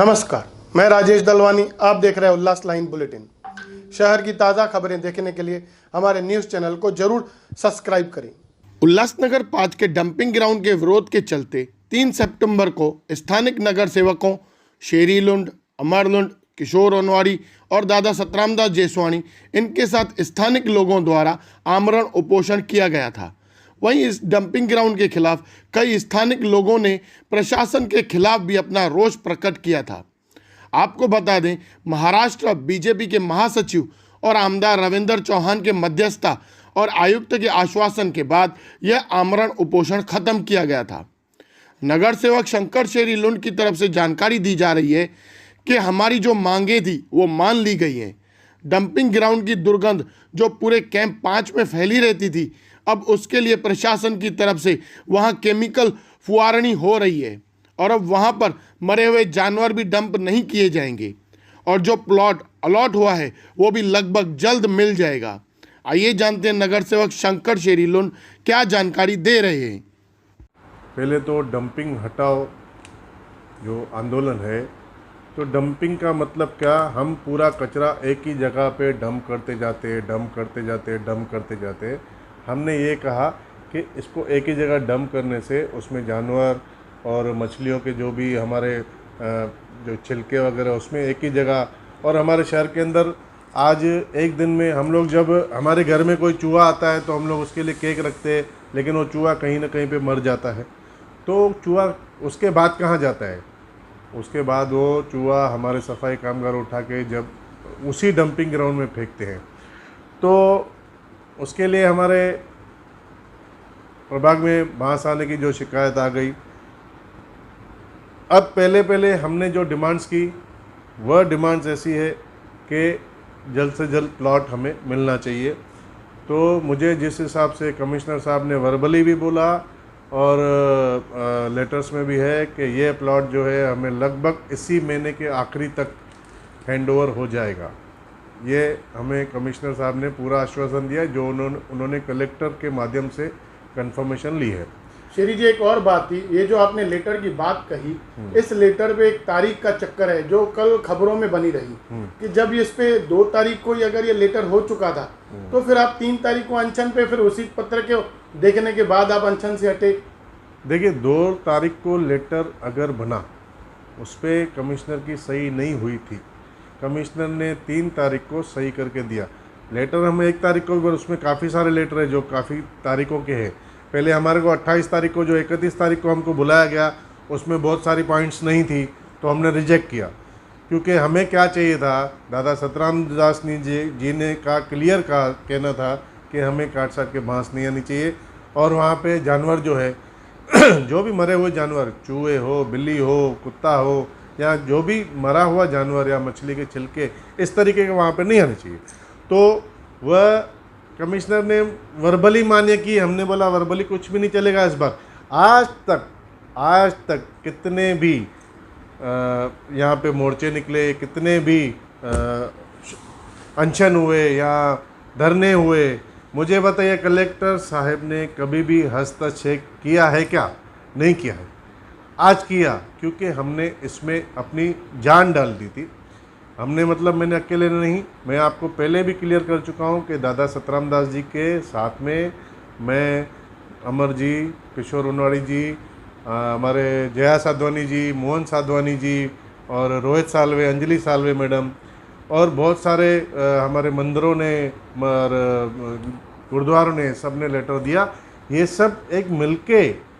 नमस्कार, मैं राजेश दलवानी। आप देख रहे हैं उल्लास लाइन बुलेटिन। शहर की ताज़ा खबरें देखने के लिए हमारे न्यूज़ चैनल को जरूर सब्सक्राइब करें। उल्लासनगर 5 के डंपिंग ग्राउंड के विरोध के चलते 3 सितंबर को स्थानिक नगर सेवकों शेरी लुंड, अमर लुंड, किशोर ओनवारी और दादा सतराम दास जेसवानी इनके साथ स्थानिक लोगों द्वारा आमरण उपोषण किया गया था। वहीं इस डंपिंग ग्राउंड के खिलाफ कई स्थानिक लोगों ने प्रशासन के खिलाफ भी अपना रोष प्रकट किया था। आपको बता दें, महाराष्ट्र बीजेपी के महासचिव और आमदार रविंद्र चौहान के मध्यस्थता और आयुक्त के आश्वासन के बाद यह आमरण उपोषण खत्म किया गया था। नगर सेवक शंकर शेरी लुंड की तरफ से जानकारी दी जा रही है कि हमारी जो मांगे थी वो मान ली गई हैं। डंपिंग ग्राउंड की दुर्गंध जो पूरे कैंप 5 में फैली रहती थी, अब उसके लिए प्रशासन की तरफ से वहां केमिकल फुआरणी हो रही है और अब वहां पर मरे हुए जानवर भी डंप नहीं किए जाएंगे और जो प्लॉट अलॉट हुआ है वो भी लगभग जल्द मिल जाएगा। आइए जानते हैं नगर सेवक शंकर शेरी लुंड क्या जानकारी दे रहे हैं। पहले तो डंपिंग हटाओ जो आंदोलन है, तो डंपिंग का मतलब क्या, हम पूरा कचरा एक ही जगह पे डंप करते जाते। हमने ये कहा कि इसको एक ही जगह डंप करने से उसमें जानवर और मछलियों के जो भी हमारे जो छिलके वगैरह उसमें एक ही जगह, और हमारे शहर के अंदर आज एक दिन में हम लोग जब हमारे घर में कोई चूहा आता है तो हम लोग उसके लिए केक रखते हैं, लेकिन वो चूहा कहीं ना कहीं पे मर जाता है। तो चूहा उसके बाद कहाँ जाता है? उसके बाद वो चूहा हमारे सफाई कामगार उठा के जब उसी डंपिंग ग्राउंड में फेंकते हैं, तो उसके लिए हमारे प्रभाग में बांस आने की जो शिकायत आ गई। अब पहले हमने जो डिमांड्स की वह डिमांड्स ऐसी है कि जल्द से जल्द प्लॉट हमें मिलना चाहिए। तो मुझे जिस हिसाब से कमिश्नर साहब ने वर्बली भी बोला और लेटर्स में भी है कि ये प्लॉट जो है हमें लगभग इसी महीने के आखिरी तक हैंडओवर हो जाएगा। ये हमें कमिश्नर साहब ने पूरा आश्वासन दिया, जो उन्होंने कलेक्टर के माध्यम से कंफर्मेशन ली है। शेरी जी, एक और बात थी, ये जो आपने लेटर की बात कही, इस लेटर पे एक तारीख का चक्कर है जो कल खबरों में बनी रही कि जब इस पे 2 तारीख को ही अगर ये लेटर हो चुका था तो फिर आप 3 तारीख को अनशन पे, फिर उसी पत्र के देखने के बाद आप अनशन से हटे। देखिए, 2 तारीख को लेटर अगर बना उस पर कमिश्नर की सही नहीं हुई थी। कमिश्नर ने 3 तारीख को सही करके दिया लेटर। हमें 1 तारीख को, उसमें काफ़ी सारे लेटर है जो काफ़ी तारीखों के हैं। पहले हमारे को 28 तारीख को, जो 31 तारीख को हमको बुलाया गया, उसमें बहुत सारी पॉइंट्स नहीं थी तो हमने रिजेक्ट किया, क्योंकि हमें क्या चाहिए था, दादा सतराम दास जी ने क्लियर कहना था कि हमें काट साट के बांस नहीं आनी चाहिए और वहाँ पे जानवर जो है जो भी मरे हुए जानवर, चूहे हो, बिल्ली हो, कुत्ता हो, या जो भी मरा हुआ जानवर या मछली के छिलके, इस तरीके के वहाँ पे नहीं आने चाहिए। तो वह कमिश्नर ने वर्बली मान्य की। हमने बोला वर्बली कुछ भी नहीं चलेगा इस बार। आज तक कितने भी यहाँ पे मोर्चे निकले, कितने भी अनशन हुए या धरने हुए, मुझे बताइए कलेक्टर साहब ने कभी भी हस्तक्षेप किया है क्या? नहीं किया है। आज किया, क्योंकि हमने इसमें अपनी जान डाल दी थी। हमने मतलब मैंने अकेले नहीं, मैं आपको पहले भी क्लियर कर चुका हूँ कि दादा सतराम दास जी के साथ में मैं, अमर जी, किशोर ओनवारी जी, हमारे जया साधवानी जी, मोहन साधवानी जी और रोहित सालवे, अंजलि सालवे मैडम और बहुत सारे हमारे मंदिरों ने और गुरुद्वारों ने, सब ने लेटर दिया। ये सब एक मिलके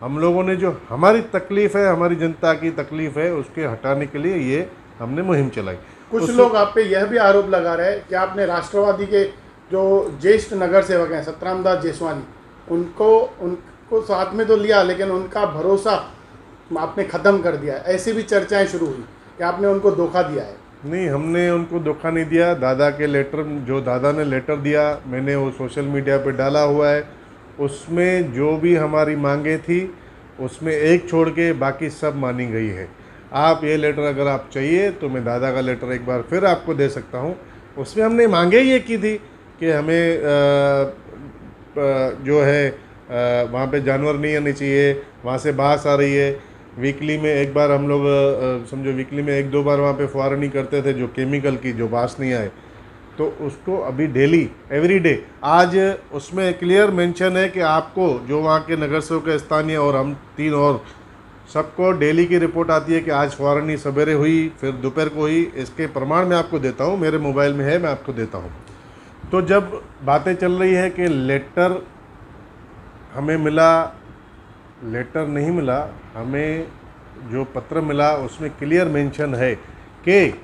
हम लोगों ने, जो हमारी तकलीफ़ है, हमारी जनता की तकलीफ़ है, उसके हटाने के लिए ये हमने मुहिम चलाई। कुछ लोग आप पे यह भी आरोप लगा रहे हैं कि आपने राष्ट्रवादी के जो ज्येष्ठ नगर सेवक हैं सतराम दास जेसवानी, उनको साथ में तो लिया लेकिन उनका भरोसा आपने ख़त्म कर दिया है। ऐसी भी चर्चाएं शुरू हुई कि आपने उनको धोखा दिया है। नहीं, हमने उनको धोखा नहीं दिया। दादा के लेटर, जो दादा ने लेटर दिया, मैंने वो सोशल मीडिया पे डाला हुआ है। उसमें जो भी हमारी मांगे थी उसमें एक छोड़ के बाकी सब मानी गई है। आप ये लेटर अगर आप चाहिए तो मैं दादा का लेटर एक बार फिर आपको दे सकता हूँ। उसमें हमने मांगे ये की थी कि हमें जो है वहाँ पे जानवर नहीं आने चाहिए, वहाँ से बास आ रही है, वीकली में एक बार हम लोग समझो वीकली में 1-2 बार वहाँ पे फुहारनी करते थे जो केमिकल की, जो बास नहीं आए, तो उसको अभी डेली एवरी डे आज उसमें क्लियर मेंशन है कि आपको जो वहाँ के नगर सेवक स्थानीय और हम 3 और सबको डेली की रिपोर्ट आती है कि आज फुहारनी सवेरे हुई, फिर दोपहर को हुई। इसके प्रमाण मैं आपको देता हूँ, मेरे मोबाइल में है, मैं आपको देता हूँ। तो जब बातें चल रही है कि लेटर हमें मिला, लेटर नहीं मिला, हमें जो पत्र मिला उसमें क्लियर मेंशन है कि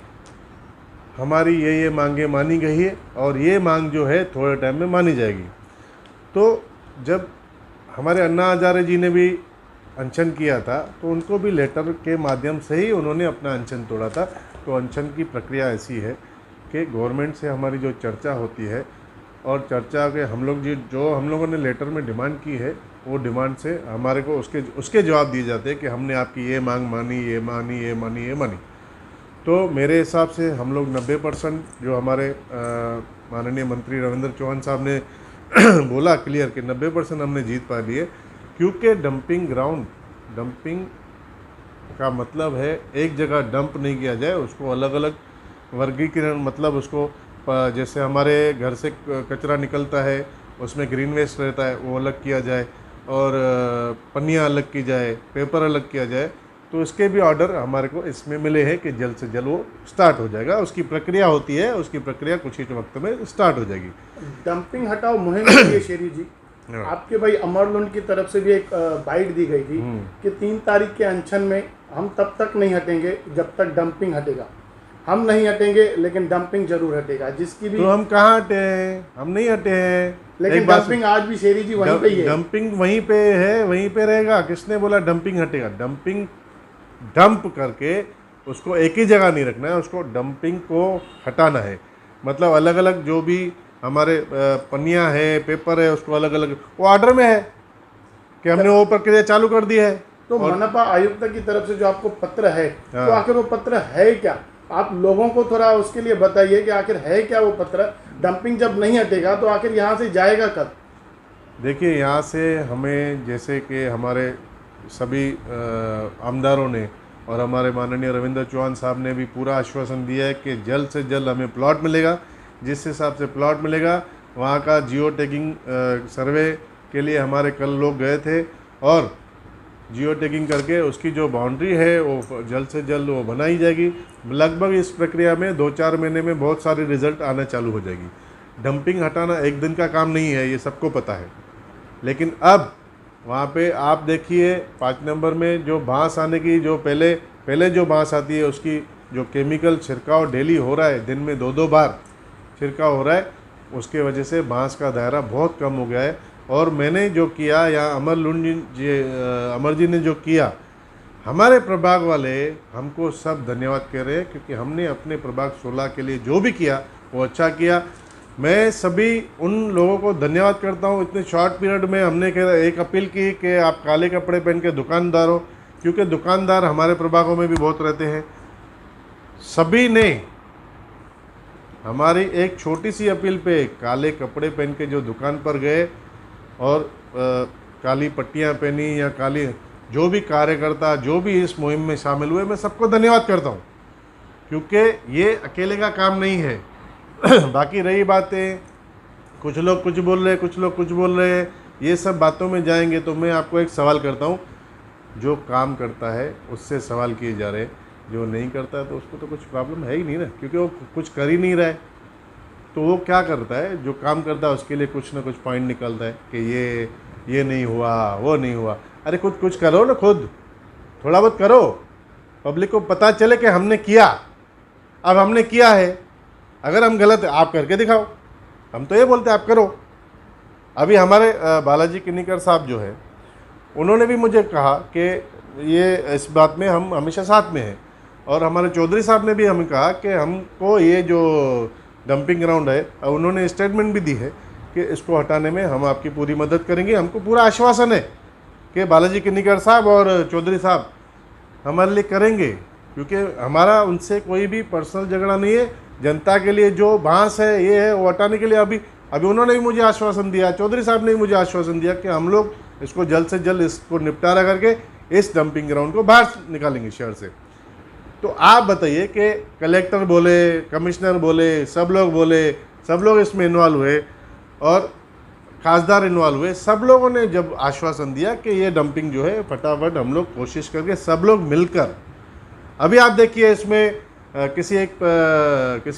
हमारी ये मांगें मानी गई है और ये मांग जो है थोड़े टाइम में मानी जाएगी। तो जब हमारे अन्ना हजारे जी ने भी अनशन किया था तो उनको भी लेटर के माध्यम से ही उन्होंने अपना अनशन तोड़ा था। तो अनशन की प्रक्रिया ऐसी है कि गवर्नमेंट से हमारी जो चर्चा होती है और चर्चा के हम लोग जो हम लोगों ने लेटर में डिमांड की है वो डिमांड से हमारे को उसके जवाब दिए जाते हैं कि हमने आपकी ये मांग मानी, ये मानी, ये मानी, ये मानी। तो मेरे हिसाब से हम लोग 90% जो हमारे माननीय मंत्री रविंद्र चौहान साहब ने बोला क्लियर कि 90% हमने जीत पा ली है। क्योंकि डंपिंग का मतलब है एक जगह डंप नहीं किया जाए, उसको अलग अलग वर्गीकरण, मतलब उसको जैसे हमारे घर से कचरा निकलता है उसमें ग्रीन वेस्ट रहता है वो अलग किया जाए और पन्नियाँ अलग की जाए, पेपर अलग किया जाए। तो इसके भी ऑर्डर हमारे को इसमें मिले हैं कि जल्द से जल्द वो स्टार्ट हो जाएगा। उसकी प्रक्रिया होती है, उसकी प्रक्रिया कुछ ही वक्त में स्टार्ट हो जाएगी। डंपिंग हटाओ मुहिम के लिए शेरी जी, आपके भाई अमरलुंड की तरफ से भी एक बाइट दी गई थी कि 3 तारीख के अनशन में हम तब तक नहीं हटेंगे जब तक डंपिंग हटेगा। हम नहीं हटेंगे लेकिन डंपिंग जरूर हटेगा, जिसकी भी तो हम कहाँ हटे हैं? हम नहीं हटे हैं। लेकिन डंपिंग आज भी शेरी जी वहीं पे ही है। डंपिंग वहीं पे है, वहीं पे रहेगा। किसने बोला डंपिंग हटेगा? डंपिंग डंप करके उसको एक ही जगह नहीं रखना है, उसको डंपिंग को हटाना है। मतलब अलग अलग जो भी हमारे पन्नियाँ है, पेपर है, उसको अलग अलग वो ऑर्डर में है कि हमने वो प्रक्रिया चालू कर दी है। तो मनपा आयुक्त की तरफ से जो आपको पत्र है, तो आखिर वो पत्र है क्या? आप लोगों को थोड़ा उसके लिए बताइए कि आखिर है क्या वो पत्र। डंपिंग जब नहीं हटेगा तो आखिर यहाँ से जाएगा कब? देखिए, यहाँ से हमें जैसे कि हमारे सभी आमदारों ने और हमारे माननीय रविंद्र चौहान साहब ने भी पूरा आश्वासन दिया है कि जल्द से जल्द हमें प्लॉट मिलेगा। जिस हिसाब से प्लॉट मिलेगा, वहाँ का जियो टैगिंग सर्वे के लिए हमारे कल लोग गए थे और जियो टैगिंग करके उसकी जो बाउंड्री है वो जल्द से जल्द वो बनाई जाएगी। लगभग इस प्रक्रिया में 2-4 महीने में बहुत सारे रिजल्ट आना चालू हो जाएगी। डंपिंग हटाना एक दिन का काम नहीं है, ये सबको पता है। लेकिन अब वहाँ पे आप देखिए 5 नंबर में जो बांस आने की जो पहले जो बांस आती है उसकी जो केमिकल छिड़काव डेली हो रहा है, दिन में 2-2 बार छिड़काव हो रहा है, उसके वजह से बांस का दायरा बहुत कम हो गया है। और मैंने जो किया या अमर जी ने जो किया, हमारे प्रभाग वाले हमको सब धन्यवाद कह रहे हैं क्योंकि हमने अपने प्रभाग 16 के लिए जो भी किया वो अच्छा किया। मैं सभी उन लोगों को धन्यवाद करता हूँ। इतने शॉर्ट पीरियड में हमने एक अपील की कि आप काले कपड़े पहन के दुकानदार हो, क्योंकि दुकानदार हमारे प्रभागों में भी बहुत रहते हैं। सभी ने हमारी एक छोटी सी अपील पे काले कपड़े पहन के जो दुकान पर गए और काली पट्टियाँ पहनी या काली, जो भी कार्यकर्ता जो भी इस मुहिम में शामिल हुए, मैं सबको धन्यवाद करता हूँ क्योंकि ये अकेले का काम नहीं है। बाकी रही बातें, कुछ लोग कुछ बोल रहे हैं, कुछ लोग कुछ बोल रहे हैं, ये सब बातों में जाएंगे तो मैं आपको एक सवाल करता हूँ। जो काम करता है उससे सवाल किए जा रहे हैं, जो नहीं करता है तो उसको तो कुछ प्रॉब्लम है ही नहीं ना, क्योंकि वो कुछ कर ही नहीं रहा है। तो वो क्या करता है? जो काम करता है उसके लिए कुछ ना कुछ पॉइंट निकलता है कि ये नहीं हुआ, वो नहीं हुआ। अरे कुछ करो ना, खुद थोड़ा बहुत करो, पब्लिक को पता चले कि हमने किया। अब हमने किया है, अगर हम गलत है आप करके दिखाओ। हम तो ये बोलते हैं आप करो। अभी हमारे बालाजी किन्नीकर साहब जो है, उन्होंने भी मुझे कहा कि ये इस बात में हम हमेशा साथ में हैं, और हमारे चौधरी साहब ने भी हमें कहा कि हमको ये जो डंपिंग ग्राउंड है, उन्होंने स्टेटमेंट भी दी है कि इसको हटाने में हम आपकी पूरी मदद करेंगे। हमको पूरा आश्वासन है कि बालाजी किन्नीकर साहब और चौधरी साहब हमारे लिए करेंगे, क्योंकि हमारा उनसे कोई भी पर्सनल झगड़ा नहीं है। जनता के लिए जो बांस है ये है वो हटाने के लिए अभी उन्होंने भी मुझे आश्वासन दिया, चौधरी साहब ने भी मुझे आश्वासन दिया कि हम लोग इसको जल्द से जल्द इसको निपटारा करके इस डंपिंग ग्राउंड को बाहर निकालेंगे शहर से। तो आप बताइए कि कलेक्टर बोले, कमिश्नर बोले, सब लोग इसमें इन्वॉल्व हुए और खासदार इन्वॉल्व हुए। सब लोगों ने जब आश्वासन दिया कि ये डंपिंग जो है फटाफट हम लोग कोशिश करके सब लोग मिलकर, अभी आप देखिए इसमें किसी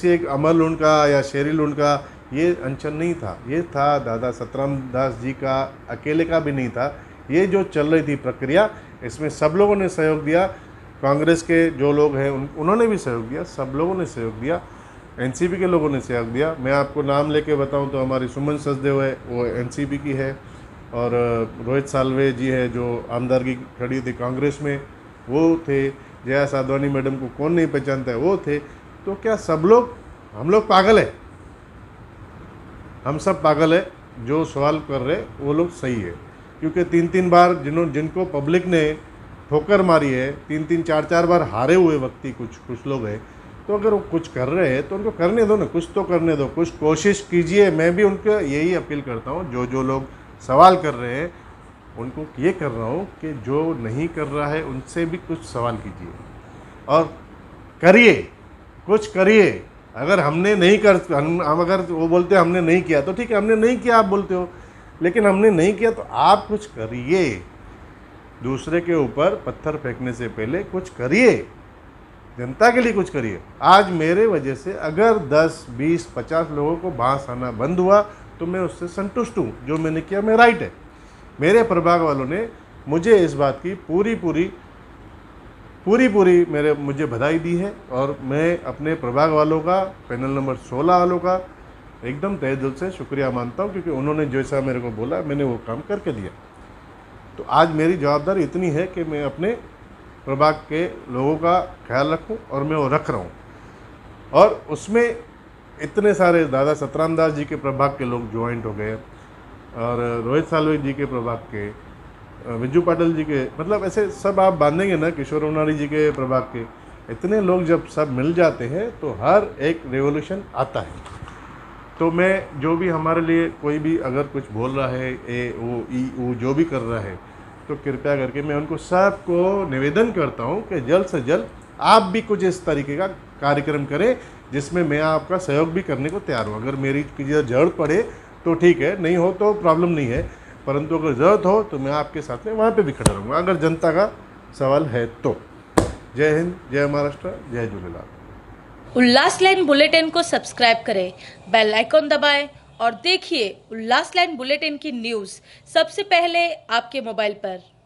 एक अमर लुंड का या शेरी लुंड का ये अनशन नहीं था, ये था दादा सतराम दास जी का अकेले का भी नहीं था। ये जो चल रही थी प्रक्रिया, इसमें सब लोगों ने सहयोग दिया। कांग्रेस के जो लोग हैं उन्होंने भी सहयोग दिया, सब लोगों ने सहयोग दिया, एनसीपी के लोगों ने सहयोग दिया। मैं आपको नाम लेके बताऊं तो हमारी सुमन सचदेव है, वो एनसीपी की है, और रोहित साल्वे जी है जो आमदारगी खड़ी थी कांग्रेस में, वो थे। जया साधवानी मैडम को कौन नहीं पहचानता है, वो थे। तो क्या सब लोग, हम लोग पागल है? हम सब पागल है। जो सवाल कर रहे वो लोग सही है, क्योंकि 3-3 बार जिनको पब्लिक ने ठोकर मारी है, 3-3 4-4 बार हारे हुए व्यक्ति कुछ लोग हैं। तो अगर वो कुछ कर रहे हैं तो उनको करने दो ना, कुछ तो करने दो, कुछ कोशिश कीजिए। मैं भी उनको यही अपील करता हूँ, जो लोग सवाल कर रहे हैं उनको ये कर रहा हूँ कि जो नहीं कर रहा है उनसे भी कुछ सवाल कीजिए और करिए, कुछ करिए। अगर हमने नहीं हम अगर वो बोलते हैं हमने नहीं किया तो ठीक है, हमने नहीं किया आप बोलते हो, लेकिन हमने नहीं किया तो आप कुछ करिए। दूसरे के ऊपर पत्थर फेंकने से पहले कुछ करिए, जनता के लिए कुछ करिए। आज मेरे वजह से अगर 10, 20, 50 लोगों को बांस आना बंद हुआ तो मैं उससे संतुष्ट हूँ। जो मैंने किया मैं राइट है। मेरे प्रभाग वालों ने मुझे इस बात की पूरी मुझे बधाई दी है, और मैं अपने प्रभाग वालों का, पैनल नंबर 16 वालों का एकदम तहे दिल से शुक्रिया मानता हूँ, क्योंकि उन्होंने जैसा मेरे को बोला मैंने वो काम करके दिया। तो आज मेरी जवाबदारी इतनी है कि मैं अपने प्रभाग के लोगों का ख्याल रखूं, और मैं वो रख रहा हूँ। और उसमें इतने सारे दादा सतराम दास जी के प्रभाग के लोग ज्वाइंट हो गए, और रोहित साल्वे जी के प्रभाग के, विजू पाटिल जी के, मतलब ऐसे सब आप बांधेंगे ना, किशोर उनारी जी के प्रभाग के, इतने लोग जब सब मिल जाते हैं तो हर एक रेवोल्यूशन आता है। तो मैं जो भी हमारे लिए कोई भी अगर कुछ बोल रहा है, वो जो भी कर रहा है, तो कृपया करके मैं उनको सबको निवेदन करता हूं कि जल्द से जल्द आप भी कुछ इस तरीके का कार्यक्रम करें जिसमें मैं आपका सहयोग भी करने को तैयार हूं। अगर मेरी किसी ज़रूरत पड़े तो ठीक है, नहीं हो तो प्रॉब्लम नहीं है, परंतु अगर ज़रूरत हो तो मैं आपके साथ में वहाँ पे भी खड़ा रहूँगा, अगर जनता का सवाल है तो। जय हिंद, जय महाराष्ट्र, जय झूलेलाल। उल्लास लाइन बुलेटिन को सब्सक्राइब करें, बेल आइकॉन दबाएं और देखिए उल्लास लाइन बुलेटिन की न्यूज़ सबसे पहले आपके मोबाइल पर।